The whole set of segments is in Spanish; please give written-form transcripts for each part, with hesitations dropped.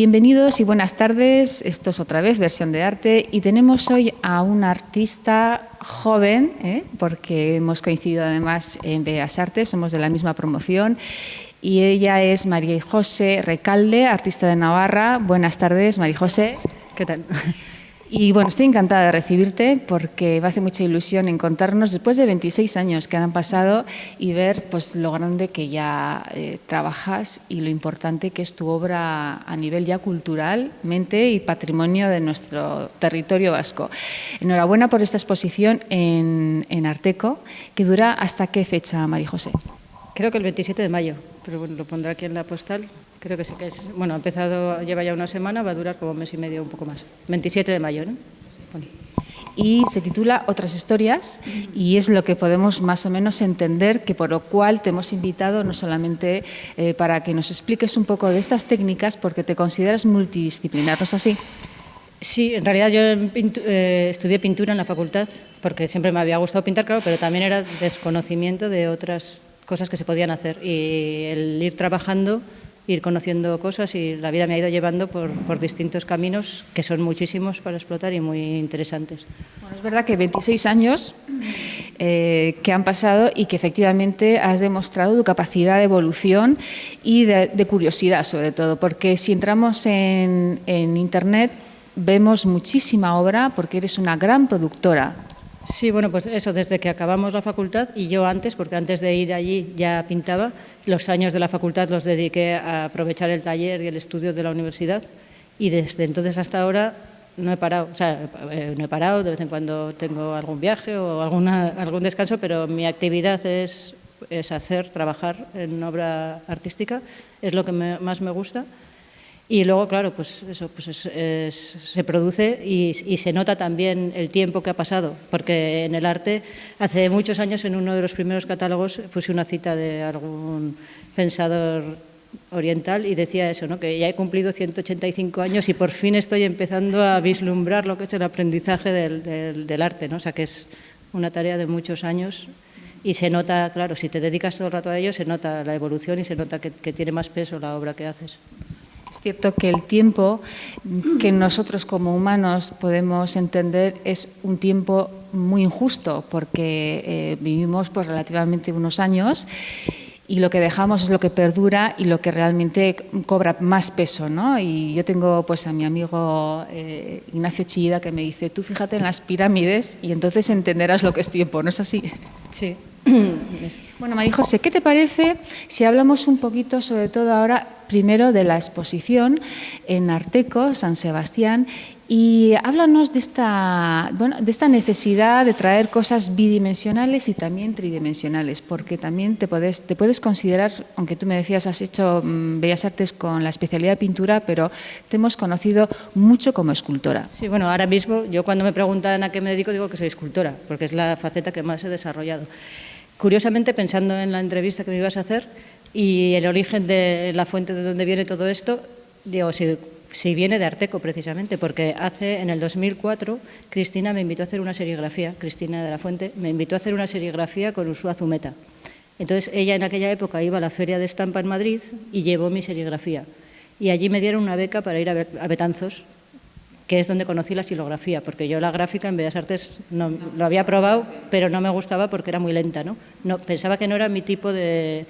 Bienvenidos y buenas tardes. Esto es otra vez Versión de Arte y tenemos hoy a una artista joven, porque hemos coincidido además en Bellas Artes, somos de la misma promoción, y ella es María José Recalde, artista de Navarra. Buenas tardes, María José. ¿Qué tal? Y bueno, estoy encantada de recibirte porque me hace mucha ilusión encontrarnos después de 26 años que han pasado y ver pues lo grande que ya trabajas y lo importante que es tu obra a nivel ya cultural, mente y patrimonio de nuestro territorio vasco. Enhorabuena por esta exposición en Arteco, que dura ¿hasta qué fecha, María José? Creo que el 27 de mayo, pero bueno, lo pondré aquí en la postal. Creo que sí que es. Bueno, ha empezado, lleva ya una semana, va a durar como un mes y medio, un poco más. 27 de mayo, ¿no? Bueno. Y se titula Otras historias y es lo que podemos más o menos entender, que por lo cual te hemos invitado no solamente para que nos expliques un poco de estas técnicas, porque te consideras multidisciplinar, ¿no es así? Sí, en realidad yo estudié pintura en la facultad porque siempre me había gustado pintar, claro, pero también era desconocimiento de otras cosas que se podían hacer y el ir trabajando, ir conociendo cosas, y la vida me ha ido llevando por distintos caminos que son muchísimos para explotar y muy interesantes. Bueno, es verdad que 26 años que han pasado y que efectivamente has demostrado tu capacidad de evolución y de curiosidad sobre todo, porque si entramos en Internet vemos muchísima obra porque eres una gran productora. Sí, bueno, pues eso, desde que acabamos la facultad y yo antes, porque antes de ir allí ya pintaba, los años de la facultad los dediqué a aprovechar el taller y el estudio de la universidad y desde entonces hasta ahora no he parado, o sea, no he parado, de vez en cuando tengo algún viaje o algún descanso, pero mi actividad es trabajar en obra artística, es lo que más me gusta. Y luego, claro, pues eso se produce y se nota también el tiempo que ha pasado, porque en el arte, hace muchos años, en uno de los primeros catálogos, puse una cita de algún pensador oriental y decía eso, ¿no? Que ya he cumplido 185 años y por fin estoy empezando a vislumbrar lo que es el aprendizaje del arte, ¿no? O sea, que es una tarea de muchos años y se nota, claro, si te dedicas todo el rato a ello, se nota la evolución y se nota que tiene más peso la obra que haces. Es cierto que el tiempo que nosotros como humanos podemos entender es un tiempo muy injusto porque vivimos pues relativamente unos años y lo que dejamos es lo que perdura y lo que realmente cobra más peso, ¿no? Y yo tengo pues a mi amigo Ignacio Chillida que me dice, tú fíjate en las pirámides y entonces entenderás lo que es tiempo, ¿no es así? Sí. Bueno, María José, ¿qué te parece si hablamos un poquito, sobre todo ahora, primero de la exposición en Arteco, San Sebastián, y háblanos de esta necesidad de traer cosas bidimensionales y también tridimensionales, porque también te puedes considerar, aunque tú me decías has hecho Bellas Artes con la especialidad de pintura, pero te hemos conocido mucho como escultora. Sí, bueno, ahora mismo yo cuando me preguntan a qué me dedico digo que soy escultora, porque es la faceta que más he desarrollado. Curiosamente, pensando en la entrevista que me ibas a hacer y el origen de la fuente de donde viene todo esto, digo, si viene de Arteco precisamente, porque en el 2004 Cristina me invitó a hacer una serigrafía, Cristina de la Fuente, me invitó a hacer una serigrafía con Ursúa Zumeta. Entonces ella en aquella época iba a la Feria de Estampa en Madrid y llevó mi serigrafía. Y allí me dieron una beca para ir a Betanzos, que es donde conocí la silografía, porque yo la gráfica en Bellas Artes no, lo había probado, pero no me gustaba porque era muy lenta, ¿no? Pensaba que no era mi tipo de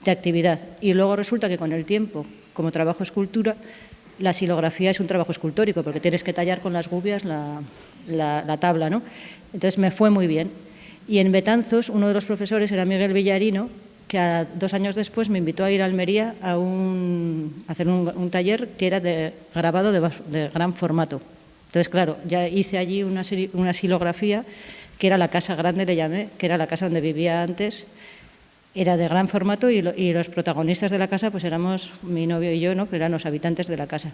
actividad. Y luego resulta que con el tiempo, como trabajo escultura, la silografía es un trabajo escultórico, porque tienes que tallar con las gubias la tabla, ¿no? Entonces me fue muy bien. Y en Betanzos, uno de los profesores era Miguel Villarino, que 2 años después me invitó a ir a Almería a hacer un taller que era de grabado de gran formato. Entonces, claro, ya hice allí una silografía, que era la casa grande, le llamé, que era la casa donde vivía antes. Era de gran formato y los protagonistas de la casa pues éramos mi novio y yo, ¿no? Que eran los habitantes de la casa.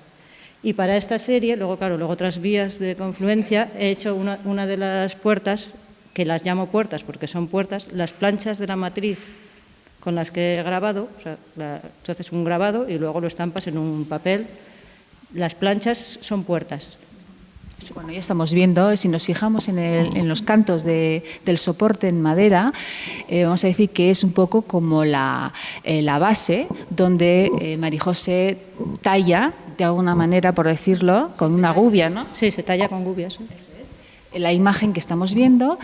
Y para esta serie, luego otras vías de confluencia, he hecho una de las puertas, que las llamo puertas porque son puertas, las planchas de la matriz con las que he grabado, o sea, tú haces un grabado y luego lo estampas en un papel. Las planchas son puertas. Bueno, ya estamos viendo, si nos fijamos en los cantos del soporte en madera, vamos a decir que es un poco como la base donde María José talla de alguna manera, por decirlo, con una gubia, ¿no? Sí, se talla con gubias. ¿Sí? Eso es. La imagen que estamos viendo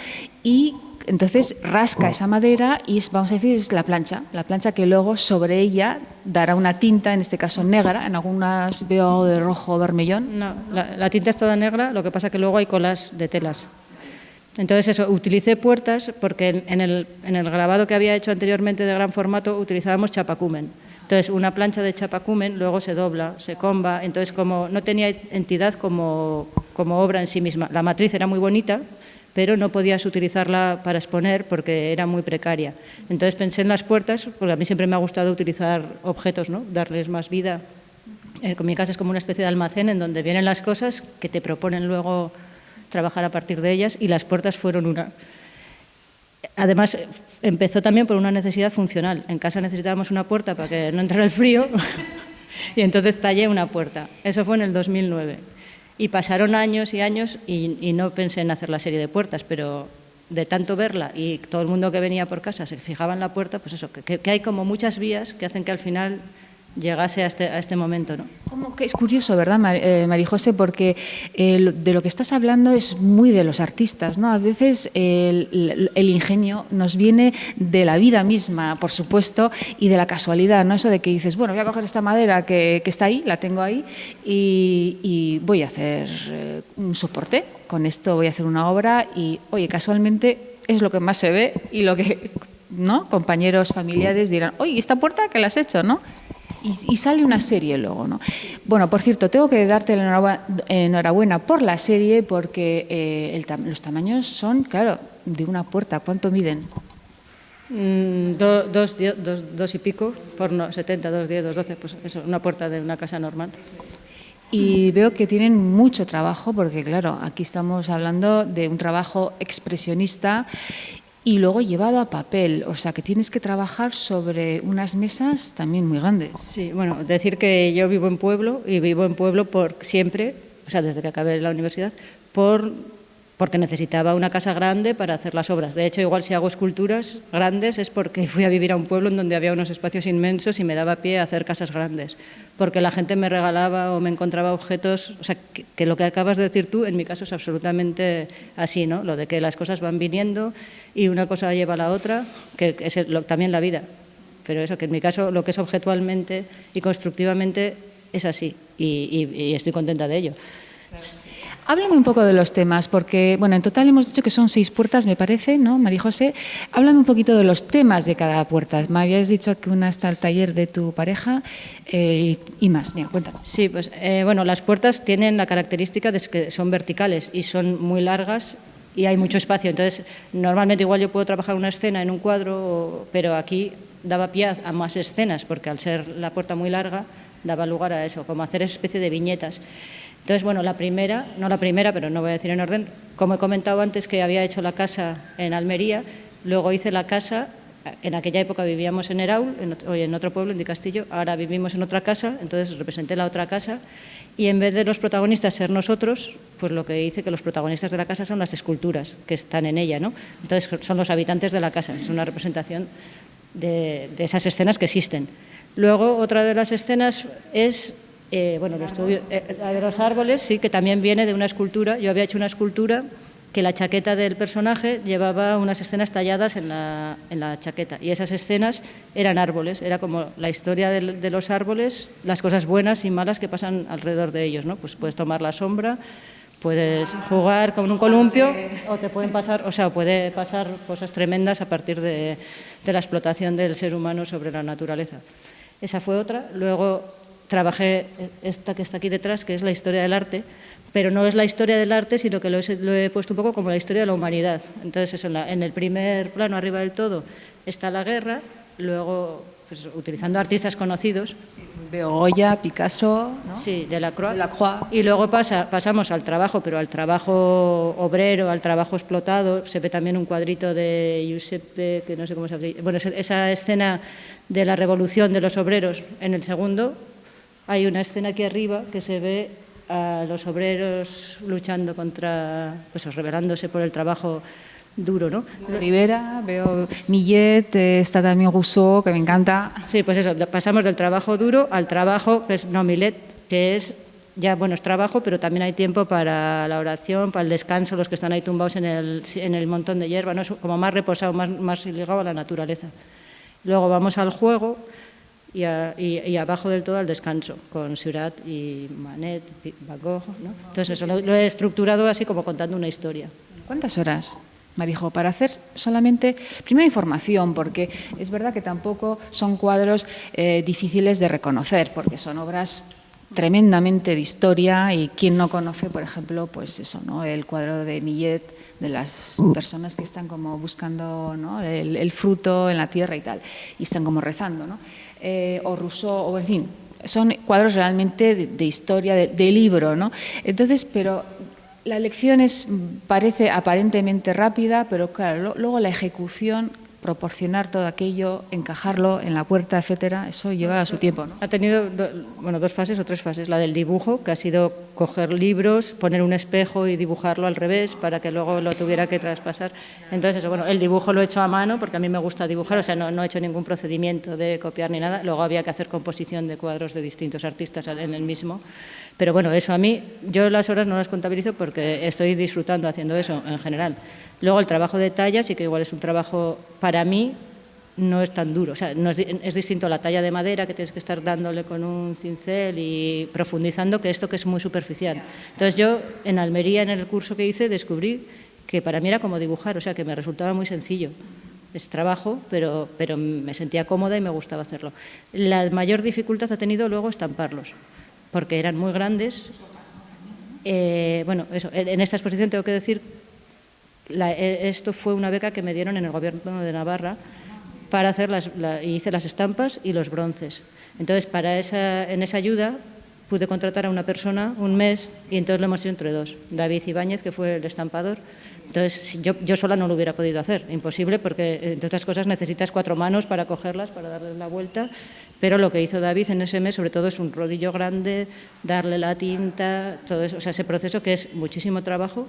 y entonces rasca esa madera y vamos a decir es la plancha que luego sobre ella dará una tinta, en este caso negra, en algunas veo algo de rojo o vermellón. No, la tinta es toda negra, lo que pasa que luego hay colas de telas. Entonces eso, utilicé puertas porque en el grabado que había hecho anteriormente de gran formato utilizábamos chapacumen. Entonces una plancha de chapacumen luego se dobla, se comba, entonces como no tenía entidad como obra en sí misma. La matriz era muy bonita, pero no podías utilizarla para exponer porque era muy precaria. Entonces pensé en las puertas, porque a mí siempre me ha gustado utilizar objetos, ¿no? Darles más vida. Con mi casa es como una especie de almacén en donde vienen las cosas que te proponen luego trabajar a partir de ellas y las puertas fueron una. Además, empezó también por una necesidad funcional. En casa necesitábamos una puerta para que no entrara el frío y entonces tallé una puerta. Eso fue en el 2009. Y pasaron años y años y no pensé en hacer la serie de puertas, pero de tanto verla y todo el mundo que venía por casa se fijaba en la puerta, pues eso, que hay como muchas vías que hacen que al final llegase a este momento, ¿no? Como que es curioso, ¿verdad, María José? Porque de lo que estás hablando es muy de los artistas, ¿no? A veces el ingenio nos viene de la vida misma, por supuesto, y de la casualidad, ¿no? Eso de que dices, bueno, voy a coger esta madera que está ahí, la tengo ahí, y voy a hacer un soporte. Con esto voy a hacer una obra y, oye, casualmente es lo que más se ve y lo que, ¿no? Compañeros, familiares dirán, oye, ¿esta puerta qué la has hecho, no? Y sale una serie luego, ¿no? Bueno, por cierto, tengo que darte la enhorabuena por la serie porque los tamaños son, claro, de una puerta. ¿Cuánto miden? 2 y pico, por 70, 2,10, 2,12, pues eso, una puerta de una casa normal. Y veo que tienen mucho trabajo porque, claro, aquí estamos hablando de un trabajo expresionista y luego llevado a papel, o sea que tienes que trabajar sobre unas mesas también muy grandes. Sí, bueno, decir que yo vivo en pueblo y vivo en pueblo por siempre, o sea, desde que acabé la universidad, porque necesitaba una casa grande para hacer las obras. De hecho, igual si hago esculturas grandes es porque fui a vivir a un pueblo en donde había unos espacios inmensos y me daba pie a hacer casas grandes, porque la gente me regalaba o me encontraba objetos, o sea, que lo que acabas de decir tú, en mi caso es absolutamente así, ¿no? Lo de que las cosas van viniendo y una cosa lleva a la otra, que es también la vida. Pero eso, que en mi caso lo que es objetualmente y constructivamente es así y estoy contenta de ello. Claro. Háblame un poco de los temas, porque, bueno, en total hemos dicho que son 6 puertas, me parece, ¿no, María José? Háblame un poquito de los temas de cada puerta. Me habías dicho que una está al taller de tu pareja y más. Mira, cuéntanos. Sí, pues, bueno, las puertas tienen la característica de que son verticales y son muy largas y hay mucho espacio. Entonces, normalmente igual yo puedo trabajar una escena en un cuadro, pero aquí daba pie a más escenas, porque al ser la puerta muy larga, daba lugar a eso, como hacer especie de viñetas. Entonces, bueno, no la primera, pero no voy a decir en orden, como he comentado antes que había hecho la casa en Almería, luego hice la casa, en aquella época vivíamos en Eraul, hoy en otro pueblo, en Di Castillo, ahora vivimos en otra casa, entonces representé la otra casa y en vez de los protagonistas ser nosotros, pues lo que hice que los protagonistas de la casa son las esculturas que están en ella, ¿no? Entonces son los habitantes de la casa, es una representación de esas escenas que existen. Luego, otra de las escenas es... bueno, el estudio de los árboles, sí, que también viene de una escultura. Yo había hecho una escultura que la chaqueta del personaje llevaba unas escenas talladas en la chaqueta y esas escenas eran árboles, era como la historia de los árboles, las cosas buenas y malas que pasan alrededor de ellos, ¿no? Pues puedes tomar la sombra, puedes jugar con un columpio o te pueden pasar, o sea, puede pasar cosas tremendas a partir de la explotación del ser humano sobre la naturaleza. Esa fue otra. Luego trabajé esta que está aquí detrás, que es la historia del arte, pero no es la historia del arte, sino que lo he puesto un poco como la historia de la humanidad. Entonces, eso, en el primer plano, arriba del todo, está la guerra, luego, pues, utilizando artistas conocidos. Sí, veo Goya, Picasso, ¿no? Sí, Delacroix. Delacroix. Y luego pasamos al trabajo, pero al trabajo obrero, al trabajo explotado. Se ve también un cuadrito de Giuseppe, que no sé cómo se llama. Bueno, esa escena de la revolución de los obreros en el segundo. Hay una escena aquí arriba que se ve a los obreros luchando contra, pues rebelándose por el trabajo duro, ¿no? Rivera, veo Millet, está también Rousseau, que me encanta. Sí, pues eso, pasamos del trabajo duro al trabajo, pues no, Millet que es ya, bueno, es trabajo, pero también hay tiempo para la oración, para el descanso, los que están ahí tumbados en el montón de hierba, ¿no? Es como más reposado, más ligado a la naturaleza. Luego vamos al juego y abajo del todo al descanso, con Seurat y Manet, Van Gogh, ¿no? Entonces eso lo he estructurado así como contando una historia. ¿Cuántas horas, Marijo, para hacer solamente, primero, información, porque es verdad que tampoco son cuadros difíciles de reconocer, porque son obras tremendamente de historia, y quien no conoce, por ejemplo, pues eso, ¿no? El cuadro de Millet, de las personas que están como buscando, ¿no? el fruto en la tierra y tal, y están como rezando, ¿no? O Rousseau, o en fin, son cuadros realmente de historia, de libro, ¿no? Entonces, pero la lección parece aparentemente rápida, pero claro, luego la ejecución, proporcionar todo aquello, encajarlo en la puerta, etcétera, eso lleva su tiempo, ¿no? Ha tenido dos fases o tres fases. La del dibujo, que ha sido coger libros, poner un espejo y dibujarlo al revés para que luego lo tuviera que traspasar. Entonces, eso, el dibujo lo he hecho a mano porque a mí me gusta dibujar, o sea, no he hecho ningún procedimiento de copiar ni nada. Luego había que hacer composición de cuadros de distintos artistas en el mismo. Pero bueno, eso a mí, yo las horas no las contabilizo porque estoy disfrutando haciendo eso en general. Luego el trabajo de talla sí que igual es un trabajo, para mí, no es tan duro. O sea, es distinto la talla de madera, que tienes que estar dándole con un cincel y profundizando, que esto que es muy superficial. Entonces yo en Almería, en el curso que hice, descubrí que para mí era como dibujar, o sea, que me resultaba muy sencillo. Es trabajo, pero me sentía cómoda y me gustaba hacerlo. La mayor dificultad ha tenido luego estamparlos, porque eran muy grandes. Eso, en esta exposición tengo que decir, esto fue una beca que me dieron en el Gobierno de Navarra para hacer hice las estampas y los bronces. Entonces, en esa ayuda pude contratar a una persona un mes y entonces lo hemos hecho entre dos. David Ibáñez, que fue el estampador. Entonces, yo sola no lo hubiera podido hacer, imposible, porque entre otras cosas necesitas 4 manos para cogerlas, para darles la vuelta. Pero lo que hizo David en ese mes, sobre todo, es un rodillo grande, darle la tinta, todo eso, o sea, ese proceso que es muchísimo trabajo.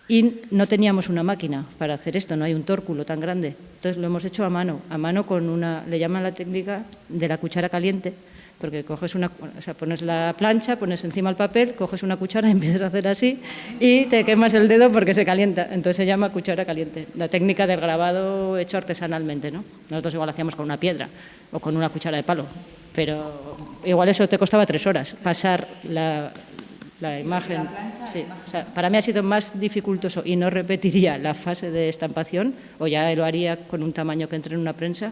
Y no teníamos una máquina para hacer esto, no hay un tórculo tan grande. Entonces lo hemos hecho a mano con le llaman la técnica de la cuchara caliente, porque pones la plancha, pones encima el papel, coges una cuchara y empiezas a hacer así y te quemas el dedo porque se calienta. Entonces se llama cuchara caliente, la técnica del grabado hecho artesanalmente, ¿no? Nosotros igual hacíamos con una piedra o con una cuchara de palo, pero igual eso te costaba 3 horas, pasar la imagen. Sí. O sea, para mí ha sido más dificultoso y no repetiría la fase de estampación, o ya lo haría con un tamaño que entre en una prensa,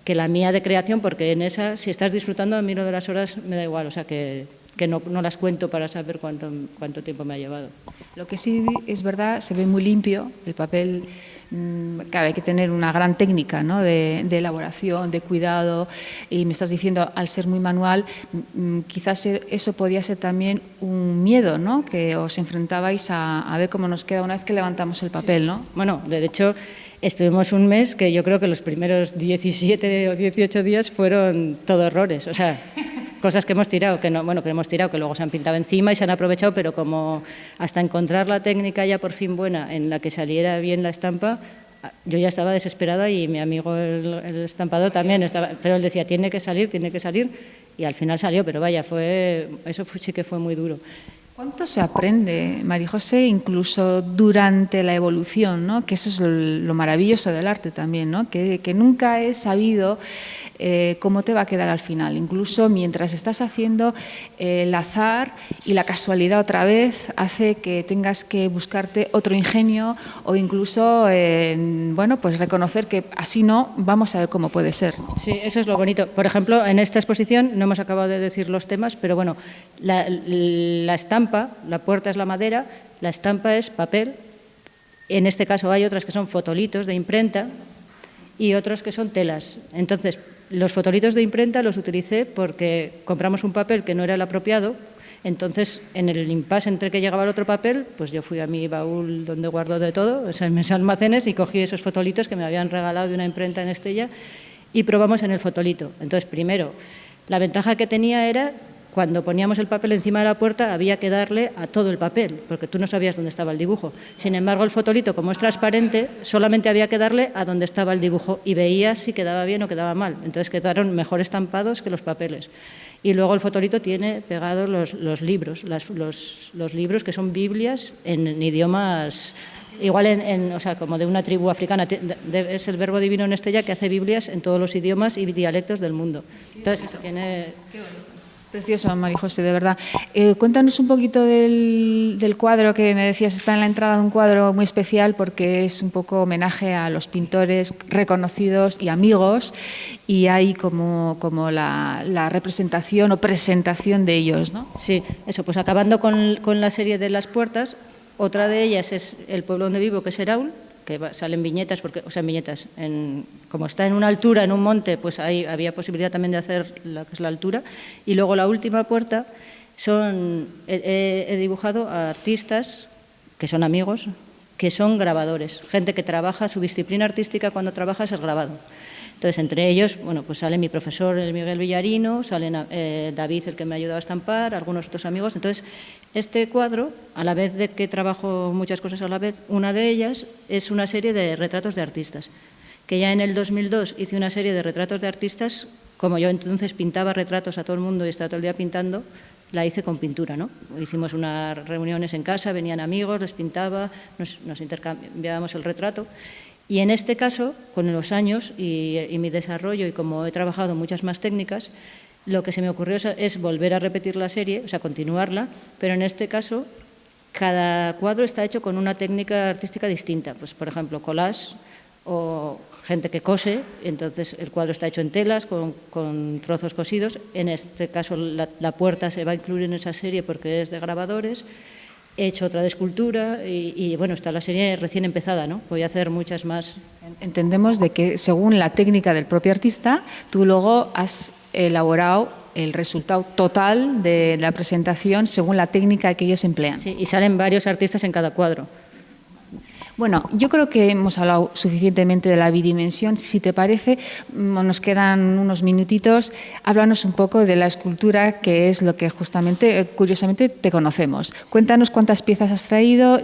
que la mía de creación, porque en esa, si estás disfrutando, a mí lo de las horas me da igual, o sea que no las cuento para saber cuánto tiempo me ha llevado. Lo que sí es verdad, se ve muy limpio el papel. Claro, hay que tener una gran técnica, ¿no? de elaboración, de cuidado, y me estás diciendo, al ser muy manual, quizás eso podía ser también un miedo, ¿no? Que os enfrentabais a ver cómo nos queda una vez que levantamos el papel, ¿no? Bueno, de hecho, estuvimos un mes que yo creo que los primeros 17 o 18 días fueron todo errores, o sea, cosas que hemos tirado, que luego se han pintado encima y se han aprovechado, pero como hasta encontrar la técnica ya por fin buena en la que saliera bien la estampa, yo ya estaba desesperada y mi amigo el estampador también estaba, pero él decía, tiene que salir, y al final salió, pero vaya, sí que fue muy duro. ¿Cuánto se aprende, María José, incluso durante la evolución, ¿no? Que eso es lo maravilloso del arte también, ¿no? Que nunca he sabido cómo te va a quedar al final. Incluso mientras estás haciendo, el azar y la casualidad otra vez hace que tengas que buscarte otro ingenio o incluso, pues reconocer que así no, vamos a ver cómo puede ser. Sí, eso es lo bonito. Por ejemplo, en esta exposición, no hemos acabado de decir los temas, pero bueno, la estampa, la puerta es la madera, la estampa es papel. En este caso hay otras que son fotolitos de imprenta y otros que son telas. Entonces, los fotolitos de imprenta los utilicé porque compramos un papel que no era el apropiado. Entonces, en el impasse entre que llegaba el otro papel, pues yo fui a mi baúl donde guardo de todo, o sea, en mis almacenes, y cogí esos fotolitos que me habían regalado de una imprenta en Estella y probamos en el fotolito. Entonces, primero, la ventaja que tenía era, cuando poníamos el papel encima de la puerta, había que darle a todo el papel, porque tú no sabías dónde estaba el dibujo. Sin embargo, el fotolito, como es transparente, solamente había que darle a donde estaba el dibujo y veías si quedaba bien o quedaba mal. Entonces quedaron mejor estampados que los papeles. Y luego el fotolito tiene pegados los libros, los libros que son Biblias en idiomas, igual o sea, como de una tribu africana. Es el Verbo Divino en Estella que hace Biblias en todos los idiomas y dialectos del mundo. Entonces, eso tiene... Precioso, María José, de verdad. Cuéntanos un poquito del cuadro que me decías, está en la entrada de un cuadro muy especial porque es un poco homenaje a los pintores reconocidos y amigos, y hay como la representación o presentación de ellos, ¿no? Sí, eso, pues acabando con la serie de las puertas, otra de ellas es el pueblo donde vivo, que es Eraul, que salen viñetas, como está en una altura, en un monte, pues ahí había posibilidad también de hacer lo que es la altura. Y luego la última puerta he dibujado a artistas que son amigos, que son grabadores, gente que trabaja, su disciplina artística cuando trabaja es el grabado. Entonces, entre ellos, bueno, pues sale mi profesor, el Miguel Villarino, sale David, el que me ha ayudado a estampar, algunos otros amigos. Entonces, este cuadro, a la vez de que trabajo muchas cosas a la vez, una de ellas es una serie de retratos de artistas, que ya en el 2002 hice una serie de retratos de artistas, como yo entonces pintaba retratos a todo el mundo y estaba todo el día pintando, la hice con pintura, ¿no? Hicimos unas reuniones en casa, venían amigos, les pintaba, nos intercambiábamos el retrato. Y en este caso, con los años y mi desarrollo, y como he trabajado muchas más técnicas, lo que se me ocurrió es volver a repetir la serie, o sea, continuarla, pero en este caso cada cuadro está hecho con una técnica artística distinta. Pues, por ejemplo, collage o gente que cose, entonces el cuadro está hecho en telas con trozos cosidos. En este caso la puerta se va a incluir en esa serie porque es de grabadores. He hecho otra de escultura y bueno, está la serie recién empezada, ¿no? Voy a hacer muchas más. Entendemos de que según la técnica del propio artista, tú luego has elaborado el resultado total de la presentación según la técnica que ellos emplean. Sí, y salen varios artistas en cada cuadro. Bueno, yo creo que hemos hablado suficientemente de la bidimensión. Si te parece, nos quedan unos minutitos. Háblanos un poco de la escultura, que es lo que justamente, curiosamente, te conocemos. Cuéntanos cuántas piezas has traído,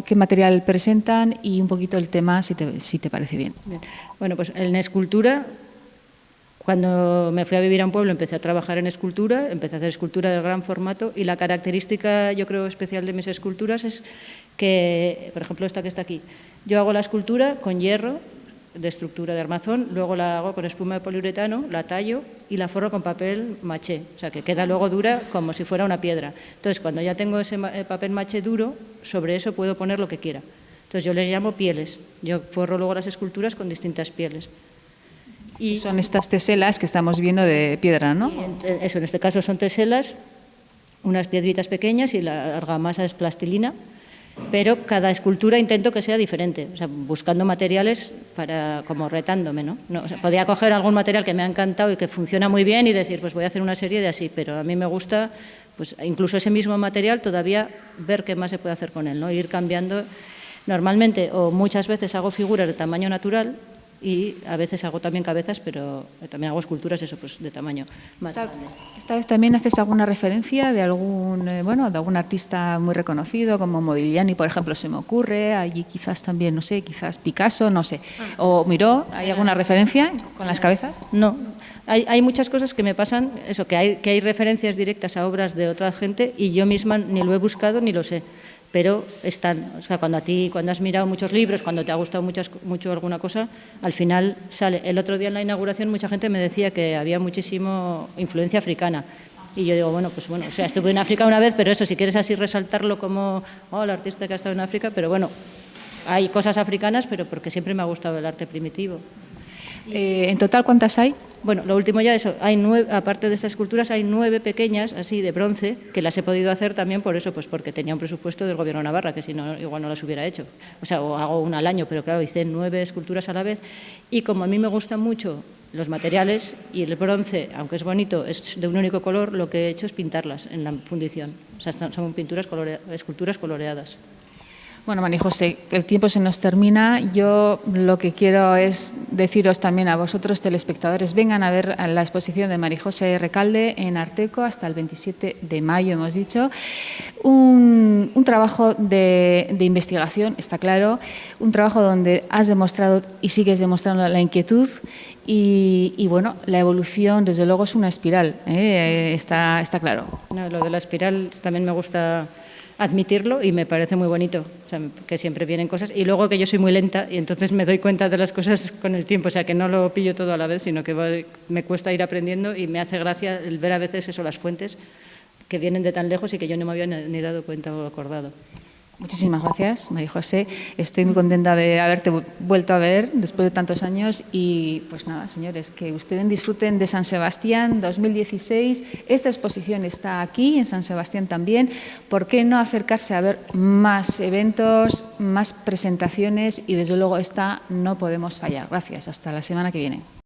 qué material presentan y un poquito el tema, si te parece bien. Bueno, pues en escultura, cuando me fui a vivir a un pueblo, empecé a trabajar en escultura, empecé a hacer escultura de gran formato, y la característica, yo creo, especial de mis esculturas es que, por ejemplo, esta que está aquí, yo hago la escultura con hierro de estructura de armazón, luego la hago con espuma de poliuretano, la tallo y la forro con papel maché, o sea, que queda luego dura como si fuera una piedra. Entonces, cuando ya tengo ese papel maché duro, sobre eso puedo poner lo que quiera. Entonces, yo le llamo pieles. Yo forro luego las esculturas con distintas pieles. Y son estas teselas que estamos viendo de piedra, ¿no? Eso, en este caso son teselas, unas piedritas pequeñas, y la argamasa es plastilina, pero cada escultura intento que sea diferente, o sea, buscando materiales como retándome, ¿no? O sea, podía coger algún material que me ha encantado y que funciona muy bien y decir, pues voy a hacer una serie de así, pero a mí me gusta, pues incluso ese mismo material todavía ver qué más se puede hacer con él, ¿no? Ir cambiando. Normalmente o muchas veces hago figuras de tamaño natural, y a veces hago también cabezas, pero también hago esculturas, eso, pues de tamaño más grande. ¿Esta vez también haces alguna referencia de algún artista muy reconocido, como Modigliani, por ejemplo, se me ocurre? Allí quizás también, no sé, quizás Picasso, no sé. O Miró, ¿hay alguna referencia con las cabezas? No. Hay muchas cosas que me pasan, eso, que hay referencias directas a obras de otra gente y yo misma ni lo he buscado ni lo sé. Pero están, o sea, cuando has mirado muchos libros, cuando te ha gustado mucho alguna cosa, al final sale. El otro día en la inauguración mucha gente me decía que había muchísimo influencia africana. Y yo digo, bueno, o sea, estuve en África una vez, pero eso, si quieres así resaltarlo como, el artista que ha estado en África, pero bueno, hay cosas africanas, pero porque siempre me ha gustado el arte primitivo. ¿En total cuántas hay? Bueno, lo último ya eso, hay 9, aparte de estas esculturas, hay 9 pequeñas, así de bronce, que las he podido hacer también por eso, pues porque tenía un presupuesto del Gobierno de Navarra, que si no, igual no las hubiera hecho. O sea, o hago una al año, pero claro, hice 9 esculturas a la vez. Y como a mí me gustan mucho los materiales y el bronce, aunque es bonito, es de un único color, lo que he hecho es pintarlas en la fundición. O sea, son esculturas coloreadas. Bueno, María José, el tiempo se nos termina. Yo lo que quiero es deciros también a vosotros, telespectadores, vengan a ver la exposición de María José Recalde en Arteco hasta el 27 de mayo, hemos dicho. Un trabajo de investigación, está claro, un trabajo donde has demostrado y sigues demostrando la inquietud y bueno, la evolución desde luego es una espiral, está claro. No, lo de la espiral también me gusta admitirlo y me parece muy bonito, o sea, que siempre vienen cosas y luego que yo soy muy lenta y entonces me doy cuenta de las cosas con el tiempo, o sea, que no lo pillo todo a la vez, sino que me cuesta ir aprendiendo y me hace gracia el ver a veces eso, las fuentes que vienen de tan lejos y que yo no me había ni dado cuenta o acordado. Muchísimas gracias, María José. Estoy muy contenta de haberte vuelto a ver después de tantos años y pues nada, señores, que ustedes disfruten de San Sebastián 2016. Esta exposición está aquí, en San Sebastián también. ¿Por qué no acercarse a ver más eventos, más presentaciones? Y desde luego esta no podemos fallar. Gracias. Hasta la semana que viene.